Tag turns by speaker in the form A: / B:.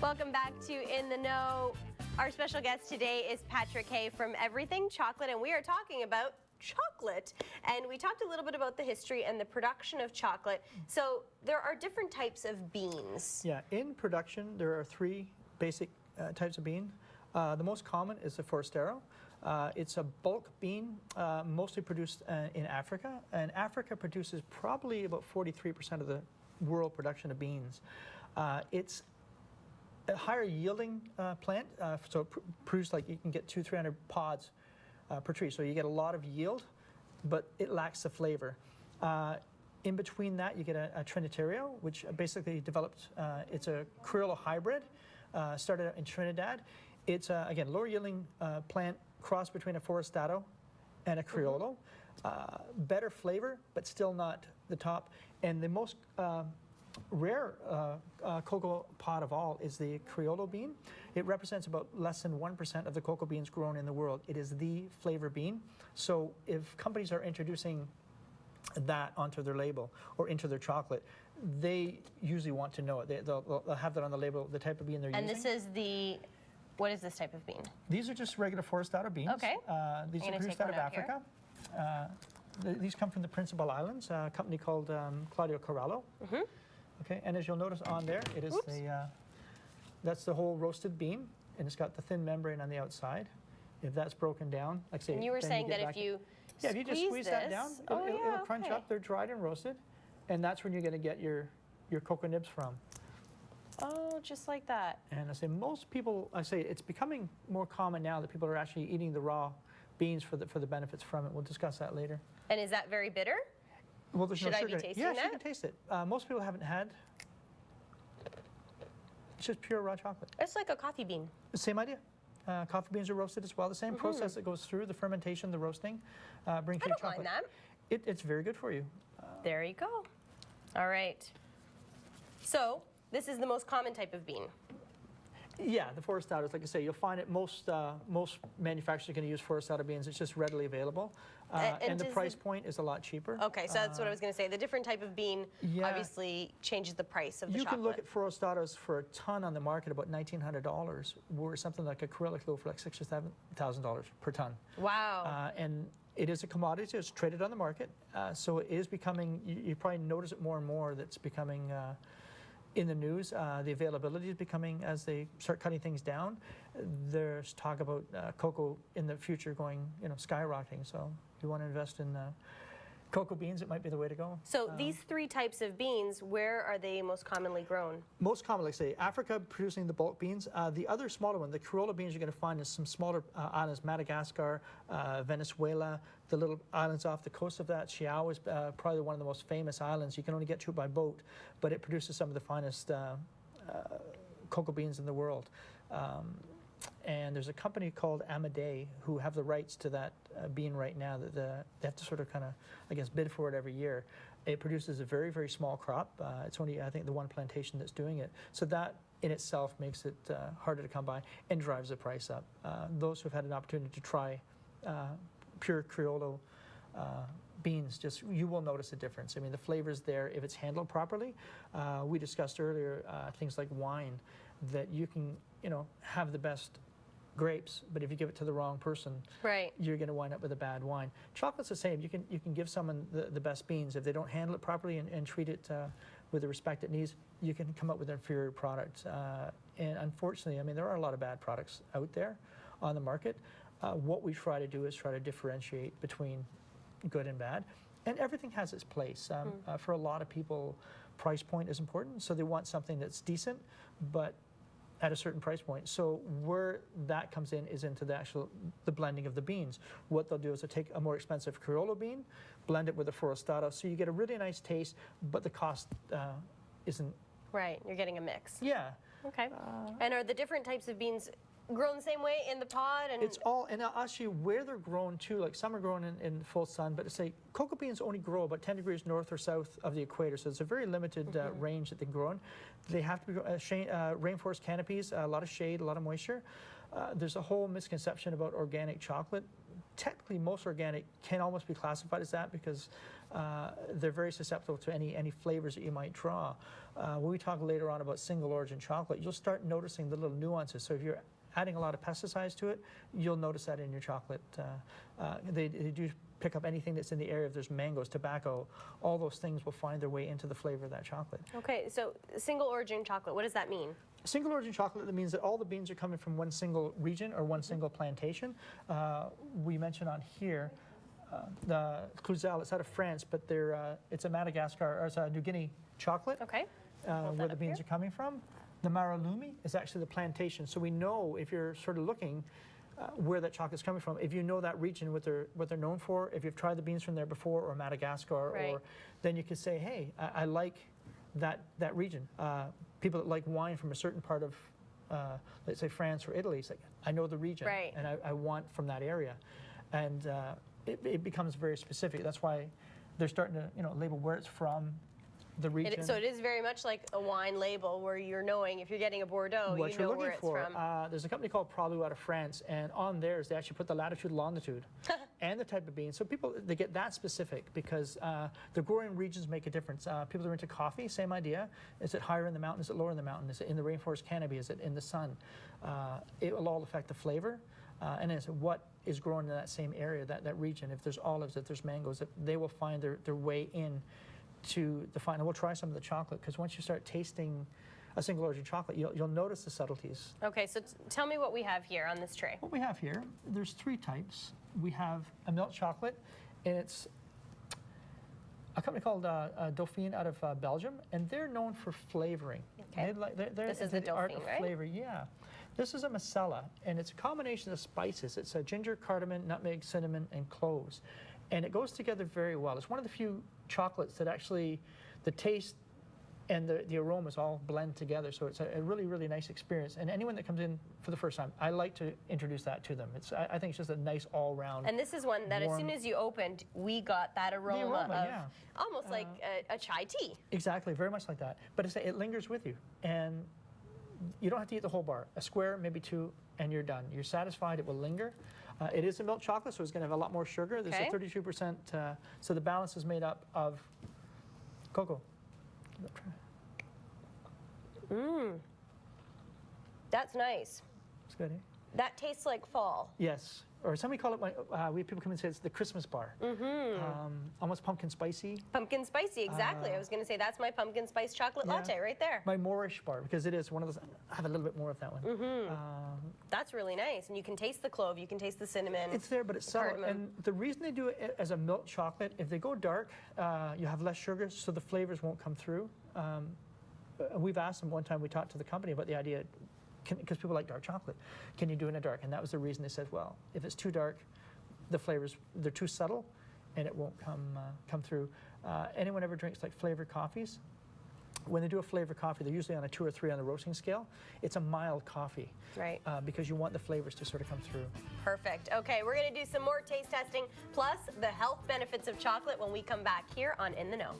A: Welcome back to In the Know. Our special guest today is Patrick Hay from Everything Chocolate, and we are talking about chocolate. And we talked a little bit about the history and the production of chocolate. So there are different types of beans.
B: Yeah, in production, there are three basic types of bean. The most common is the Forastero. It's a bulk bean, mostly produced in Africa. And Africa produces probably about 43% of the world production of beans. It's a higher yielding plant, so it produces like you can get 200-300 pods per tree. So you get a lot of yield, but it lacks the flavor. In between that, you get a Trinitario, which basically developed, it's a Criollo hybrid, started out in Trinidad. It's, again, lower yielding plant, cross between a Forastero and a Criollo. Better flavor, but still not the top. And the most rare cocoa pod of all is the Criollo bean. It represents about less than 1% of the cocoa beans grown in the world. It is the flavor bean. So if companies are introducing that onto their label or into their chocolate, they usually want to know it. They'll have that on the label, the type of bean they're using.
A: And this is the, what is this type of bean?
B: These are just regular Forastero beans.
A: Okay.
B: These are produced out of Africa. These come from the Principal Islands, a company called Claudio Corallo. Okay, and as you'll notice on there, it is that's the whole roasted bean, and it's got the thin membrane on the outside. If that's broken down, like say,
A: and you were saying that if you
B: if you just squeeze that down, it'll crunch up. They're dried and roasted, and that's when you're going to get your cocoa nibs from.
A: Oh, just like that.
B: And I say most people, it's becoming more common now that people are actually eating the raw beans for the benefits from it. We'll discuss that later.
A: And is that very bitter?
B: Well, there's
A: Should
B: no
A: I
B: sugar.
A: be tasting
B: yes,
A: that?
B: you can taste it. Most people haven't had. It's just pure raw chocolate.
A: It's like a coffee bean.
B: Same idea. Coffee beans are roasted as well. The same process that goes through the fermentation, the roasting, brings
A: I
B: you
A: don't
B: chocolate.
A: mind that.
B: It's very good for you.
A: There you go. All right. So this is the most common type of bean.
B: Yeah, the Forastero, like I say, you'll find it most manufacturers are going to use Forastero beans. It's just readily available, and the price point is a lot cheaper.
A: Okay, so that's what I was going to say. The different type of bean obviously changes the price of the chocolate.
B: You can look at Forasteros for a ton on the market about $1,900, where something like a Criollo will go for like $6,000 or $7,000 per ton.
A: Wow.
B: And it is a commodity. It's traded on the market, so it is becoming. You probably notice it more and more. That's becoming. In the news, the availability is becoming, as they start cutting things down, there's talk about cocoa in the future going, skyrocketing. So if you want to invest in cocoa beans, it might be the way to go.
A: So these three types of beans, where are they most commonly grown?
B: Most commonly, say, Africa producing the bulk beans. The other smaller one, the Criollo beans, you're going to find in some smaller islands, Madagascar, Venezuela, the little islands off the coast of that. Chiao is probably one of the most famous islands. You can only get to it by boat, but it produces some of the finest cocoa beans in the world. And there's a company called Amadei who have the rights to that bean right now. That they have to sort of bid for it every year. It produces a very, very small crop. It's only, I think, the one plantation that's doing it. So that in itself makes it harder to come by and drives the price up. Those who've had an opportunity to try pure Criollo beans, you will notice a difference. I mean, the flavor's there if it's handled properly. We discussed earlier things like wine, that you can, have the best grapes, but if you give it to the wrong person, you're going to wind up with a bad wine. Chocolate's the same. You can give someone the best beans. If they don't handle it properly and treat it with the respect it needs, you can come up with an inferior product. And unfortunately, I mean, there are a lot of bad products out there on the market. What we try to do is try to differentiate between good and bad. And everything has its place. For a lot of people, price point is important, so they want something that's decent, but at a certain price point. So where that comes in is into the blending of the beans. What they'll do is they'll take a more expensive Criollo bean, blend it with a Forastero, so you get a really nice taste, but the cost isn't.
A: Right, you're getting a mix.
B: Yeah.
A: Okay. And are the different types of beans grown the same way in the pod? And
B: it's all, and actually where they're grown too, like some are grown in full sun, but say cocoa beans only grow about 10 degrees north or south of the equator, so it's a very limited range that they can grow in. They have to be rainforest canopies, a lot of shade, a lot of moisture. There's a whole misconception about organic chocolate. Technically, most organic can almost be classified as that because they're very susceptible to any flavors that you might draw. When we talk later on about single origin chocolate, you'll start noticing the little nuances. So if you're adding a lot of pesticides to it, you'll notice that in your chocolate. They do pick up anything that's in the area. If there's mangoes, tobacco, all those things will find their way into the flavor of that chocolate.
A: Okay, so single origin chocolate, what does that mean?
B: Single origin chocolate, that means that all the beans are coming from one single region or one single plantation. We mentioned on here the Cluzel, it's out of France, but it's a Madagascar, or it's a New Guinea chocolate.
A: Okay.
B: Where the beans are coming from. The Maralumi is actually the plantation. So we know, if you're sort of looking where that chocolate's coming from, if you know that region, what they're known for, if you've tried the beans from there before, or Madagascar,
A: right.
B: or then you could say, hey, I like that region. People that like wine from a certain part of, let's say France or Italy, say, I know the region,
A: right.
B: and I want from that area. And it becomes very specific. That's why they're starting to label where it's from, the region.
A: So it is very much like a wine label, where you're knowing if you're getting a Bordeaux,
B: what
A: you know where it's from.
B: There's a company called Pralou out of France, and on theirs they actually put the latitude, longitude, and the type of bean. So people, they get that specific because the growing regions make a difference. People that are into coffee, same idea. Is it higher in the mountain? Is it lower in the mountain? Is it in the rainforest canopy? Is it in the sun? It will all affect the flavor. And it's what is growing in that same area, that region. If there's olives, if there's mangoes, they will find their way in to the final. We'll try some of the chocolate, because once you start tasting a single origin chocolate, you'll notice the subtleties.
A: Okay, so tell me what we have here on this tray.
B: What we have here, there's three types. We have a milk chocolate, and it's a company called Dauphine out of Belgium, and they're known for flavoring.
A: Okay. This is the
B: art
A: Dauphine,
B: of
A: right?
B: flavor, yeah. This is a masala, and it's a combination of spices. It's ginger, cardamom, nutmeg, cinnamon, and cloves. And it goes together very well. It's one of the few chocolates that actually, the taste and the aromas all blend together. So it's a really, really nice experience. And anyone that comes in for the first time, I like to introduce that to them. I think it's just a nice all-round.
A: And this is one that as soon as you opened, we got that aroma of
B: yeah.
A: almost like a chai tea.
B: Exactly, very much like that. But it lingers with you. And you don't have to eat the whole bar. A square, maybe two, and you're done. You're satisfied, it will linger. It is a milk chocolate, so it's going to have a lot more sugar. There's a 32%, so the balance is made up of cocoa.
A: Mmm. That's nice.
B: It's good, eh?
A: That tastes like fall.
B: Yes. Or somebody call it, we have people come and say it's the Christmas bar. Mm-hmm. Almost pumpkin spicy.
A: Pumpkin spicy, exactly. I was going to say that's my pumpkin spice chocolate latte right there.
B: My Moorish bar, because it is one of those. I have a little bit more of that one.
A: Mm-hmm. That's really nice. And you can taste the clove, you can taste the cinnamon.
B: It's there, but it's subtle. And the reason they do it as a milk chocolate, if they go dark, you have less sugar, so the flavors won't come through. We've asked them one time, we talked to the company about the idea, because people like dark chocolate. Can you do it in a dark? And that was the reason they said, well, if it's too dark, the flavors, they're too subtle, and it won't come through. Anyone ever drinks like flavored coffees? When they do a flavored coffee, they're usually on a 2 or 3 on the roasting scale. It's a mild coffee.
A: Right.
B: Because you want the flavors to sort of come through.
A: Perfect. Okay, we're going to do some more taste testing, plus the health benefits of chocolate when we come back here on In the Know.